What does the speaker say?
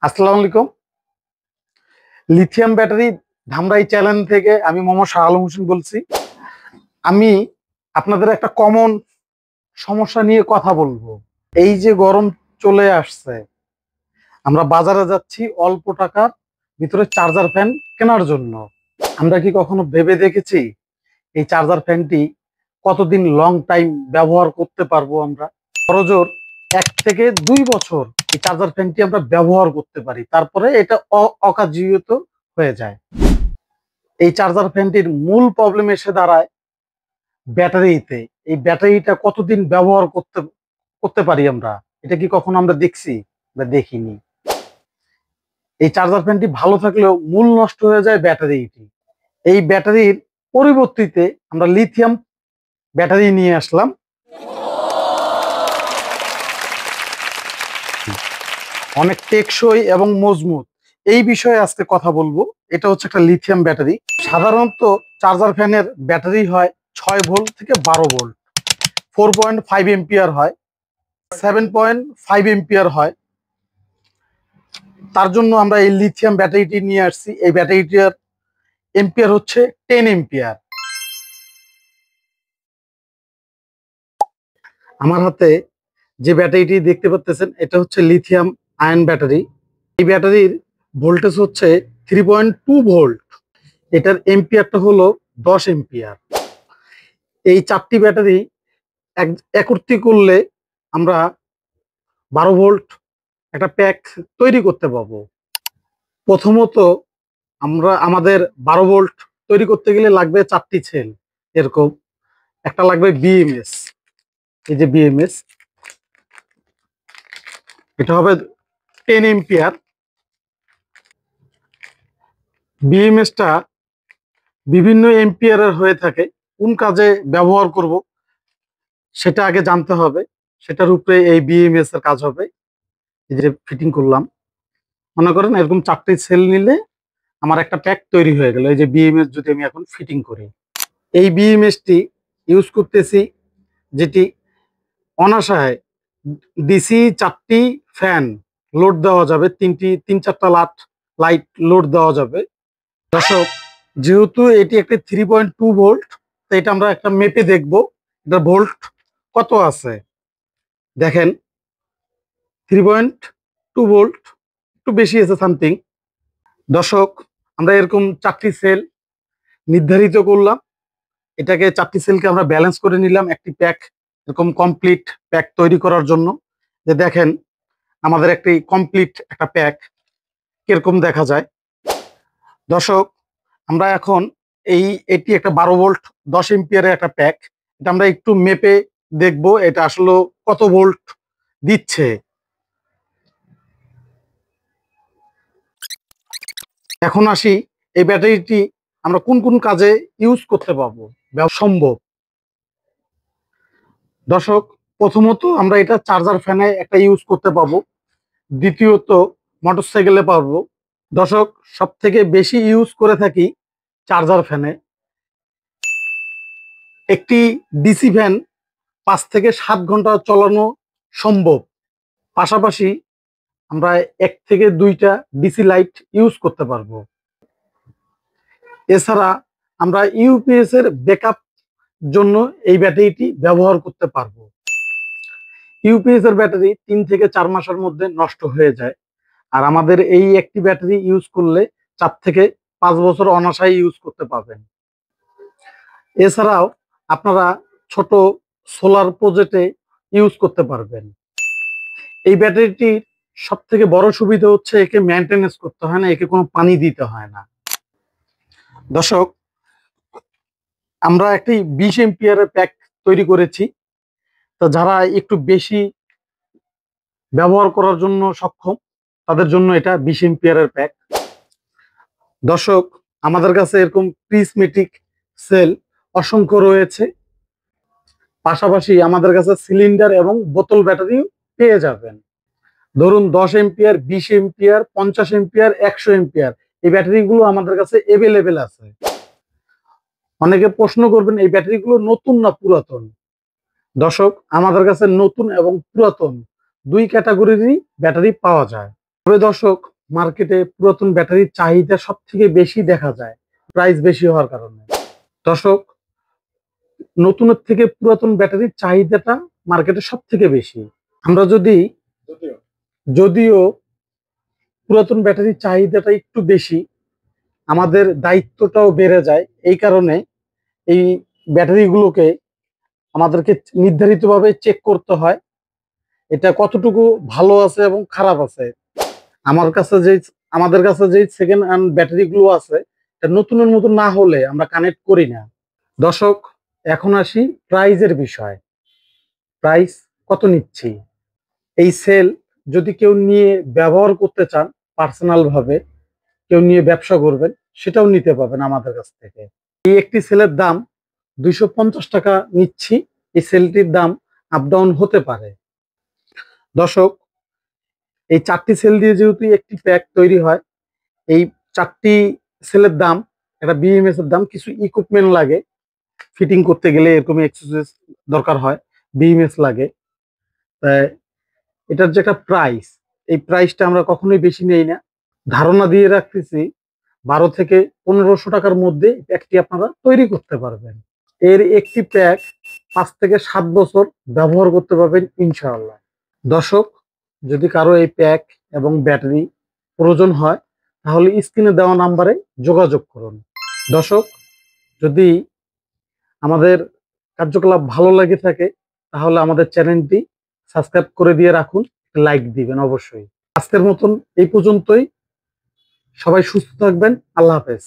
আসসালামু আলাইকুম। Lithium battery Dhamrai channel থেকে আমি মোহাম্মদ শাহ আলম হোসেন বলছি। আমি আপনাদের একটা কমন সমস্যা নিয়ে কথা বলবো। এই যে গরম চলে আসছে, আমরা বাজারে যাচ্ছি অল্প টাকার ভিতরে চার্জার ফ্যান কেনার জন্য। আমরা কি কখনো ভেবে দেখেছি এই চার্জার ফ্যানটি কতদিন লং টাইম ব্যবহার করতে পারবো? আমরা বড়জোর 1 থেকে 2 বছর এই চার্জার ফ্যানটি আমরা ব্যবহার করতে পারি, তারপরে এটা অকার্যত হয়ে যায়। এই চার্জার ফ্যানটির মূল প্রবলেম এসে দাঁড়ায় ব্যাটারিতে। এই ব্যাটারিটা কতদিন ব্যবহার করতে করতে পারি আমরা, এটা কি কখনো আমরা দেখছি বা দেখিনি? এই চার্জার ফ্যানটি ভালো থাকলেও মূল নষ্ট হয়ে যায় ব্যাটারিটি। এই ব্যাটারির পরিবর্তিতে আমরা লিথিয়াম ব্যাটারি নিয়ে আসলাম। অনেক টেকসই এবং মজবুত, এই বিষয়ে আজকে কথা বলবো। এটা হচ্ছে একটা লিথিয়াম ব্যাটারি। সাধারণত চার্জার ফ্যানের ব্যাটারি হয় 6 ভোল্ট থেকে 12 ভোল্ট, 4.5 এম্পিয়ার হয়, 7.5 এম্পিয়ার হয়। তার জন্য আমরা এই লিথিয়াম ব্যাটারিটি নিয়ে আসছি। এই ব্যাটারিটার এম্পিয়ার হচ্ছে 10 এম্পিয়ার। আমার হাতে যে ব্যাটারিটি দেখতে পাচ্ছেন, এটা হচ্ছে লিথিয়াম আয়ন ব্যাটারি। এই ব্যাটারির ভোল্টেজ হচ্ছে 3.2 ভোল্ট। এটার এম্পিয়ারটা হলো 10 এম্পিয়ার। এই 4টি ব্যাটারি একত্রিত করলে আমরা 12 ভোল্ট একটা প্যাক তৈরি করতে পারবো। প্রথমত আমরা আমাদের 12 ভোল্ট তৈরি করতে গেলে লাগবে 4টি সেল। এরকম একটা লাগবে বিএমএস। এই যে বিএমএস, এটা হবে 10 এম্পিয়ার। বিএমএসটা বিভিন্ন এম্পিয়ারের হয়ে থাকে। কোন কাজে ব্যবহার করব সেটা আগে জানতে হবে, সেটার উপরে এই বিএমএস এর কাজ হবে। এই যে ফিটিং করলাম, মনে করেন এরকম 4টি সেল নিলে আমার একটা প্যাক তৈরি হয়ে গেল। এই যে বিএমএস যদি আমি এখন ফিটিং করি, এই বিএমএসটি ইউজ করতেছি, যেটি অনায়াসে ডিসি 4টি ফ্যান লোড দেওয়া যাবে, 3-4টা লাইট লোড দেওয়া যাবে। দর্শক, যেহেতু এটি একটি 3.2 ভোল্ট, তো এটা আমরা একটা মেপে দেখব এটা ভোল্ট কত আছে। দেখেন 3.2 ভোল্ট, একটু বেশি আছে সামথিং। দর্শক, আমরা এরকম 4টি সেল নির্ধারিত করলাম। এটাকে 4টি সেলকে আমরা ব্যালেন্স করে নিলাম একটি প্যাক, এরকম কমপ্লিট প্যাক তৈরি করার জন্য। যে দেখেন আমাদের একটি কমপ্লিট একটা প্যাক কিরকম দেখা যায়। দর্শক, আমরা এখন এটি একটা 12 ভোল্ট 10 এম্পিয়ারের একটা প্যাক। এটা আমরা একটু মেপে দেখব এটা আসলে কত ভোল্ট দিচ্ছে। এখন আসি, এই ব্যাটারিটি আমরা কোন কোন কাজে ইউজ করতে পারবো সম্ভব। দর্শক, প্রথমত আমরা এটা চার্জার ফ্যানে একটা ইউজ করতে পারবো, দ্বিতীয়ত মোটরসাইকেলে পারবো। দর্শক, সব থেকে বেশি ইউজ করে থাকি চার্জার ফ্যানে। একটি ডিসি ফ্যান 5 থেকে 7 ঘন্টা চালানো সম্ভব। পাশাপাশি আমরা 1 থেকে 2টা ডিসি লাইট ইউজ করতে পারবো। এছাড়া আমরা ইউপিএস এর ব্যাকআপ জন্য এই ব্যাটারিটি ব্যবহার করতে পারবো। ইউপিএস এর ব্যাটারি 3 থেকে 4 মাসের মধ্যে নষ্ট হয়ে যায়, আর আমাদের এই একটি ব্যাটারি ইউজ করলে 4 থেকে 5 বছর অনায়াসে ইউজ করতে পারবেন। এছাড়াও আপনারা ছোট সোলার প্রজেক্টে ইউজ করতে পারবেন। এই ব্যাটারিটির সব থেকে বড় সুবিধা হচ্ছে একে মেনটেনেন্স করতে হয় না, একে কোনো পানি দিতে হয় না। দর্শক, আমরা একটি 20 এম্পিয়ারের প্যাক তৈরি করেছি। তো যারা একটু বেশি ব্যবহার করার জন্য সক্ষম, তাদের জন্য এটা 20 এম্পিয়ারের প্যাক। দর্শক, আমাদের কাছে এরকম প্রিজমেটিক সেল অসংখ্য রয়েছে। পাশাপাশি আমাদের কাছে সিলিন্ডার এবং বোতল ব্যাটারিও পেয়ে যাবেন। ধরুন 10 এম্পিয়ার, 20 এম্পিয়ার, 50 এম্পিয়ার, 100 এম্পিয়ার, এই ব্যাটারিগুলো আমাদের কাছে এভেলেবেল আছে। অনেকে প্রশ্ন করবেন এই ব্যাটারিগুলো নতুন না পুরাতন। দর্শক, আমাদের কাছে নতুন এবং পুরাতন 2 ক্যাটাগরিরই ব্যাটারি পাওয়া যায়। তবে দর্শক, মার্কেটে পুরাতন ব্যাটারির চাহিদা সব থেকে বেশি দেখা যায়, প্রাইস বেশি হওয়ার কারণে। দর্শক, নতুনের থেকে পুরাতন ব্যাটারির চাহিদাটা মার্কেটে সব থেকে বেশি। আমরা যদিও পুরাতন ব্যাটারির চাহিদাটা একটু বেশি, আমাদের দায়িত্বটাও বেড়ে যায়। এই কারণে এই ব্যাটারিগুলোকে আমাদেরকে নির্ধারিতভাবে চেক করতে হয়, এটা কতটুকু ভালো আছে এবং খারাপ আছে। আমার কাছে যে আমাদের কাছে যে সেকেন্ড হ্যান্ড ব্যাটারি গুলো আছে, এটা নতুনের মতো না হলে আমরা কানেক্ট করি না। দর্শক, এখন আসি প্রাইজের বিষয়। প্রাইস কত নিচ্ছি? এই সেল যদি কেউ নিয়ে ব্যবহার করতে চান, পার্সোনাল ভাবে কেউ নিয়ে ব্যবসা করবেন, সেটাও নিতে পারবেন আমাদের কাছ থেকে। এই একটি সেলের দাম 250 টাকা নিচ্ছি। এই সেলটির দাম আপ ডাউন হতে পারে। দর্শক, এই 4টি সেল দিয়ে যেহেতু একটি প্যাক তৈরি হয়, এই 4টি সেলের দাম, একটা বিএমএস এর দাম, কিছু ইকুইপমেন্ট লাগে ফিটিং করতে গেলে, এরকম এক্সেসরিজ দরকার হয়, বিএমএস লাগে। তাই এটার যে একটা প্রাইস, এই প্রাইসটা আমরা কখনোই বেশি নেই না। ধারণা দিয়ে রাখতেছি 12 থেকে 1500 টাকার মধ্যে প্যাকটি আপনারা তৈরি করতে পারবেন। এর একটি প্যাক 5 থেকে 7 বছর ব্যবহার করতে পারবেন ইনশাআল্লাহ। দর্শক, যদি কারো এই প্যাক এবং ব্যাটারি প্রয়োজন হয়, তাহলে স্ক্রিনে দেওয়া নাম্বারে যোগাযোগ করুন। দর্শক, যদি আমাদের কার্যকলাপ ভালো লাগে থাকে, তাহলে আমাদের চ্যানেলটি সাবস্ক্রাইব করে দিয়ে রাখুন, লাইক দিবেন অবশ্যই। আজকের মতন এই পর্যন্তই। সবাই সুস্থ থাকবেন। আল্লাহ হাফেজ।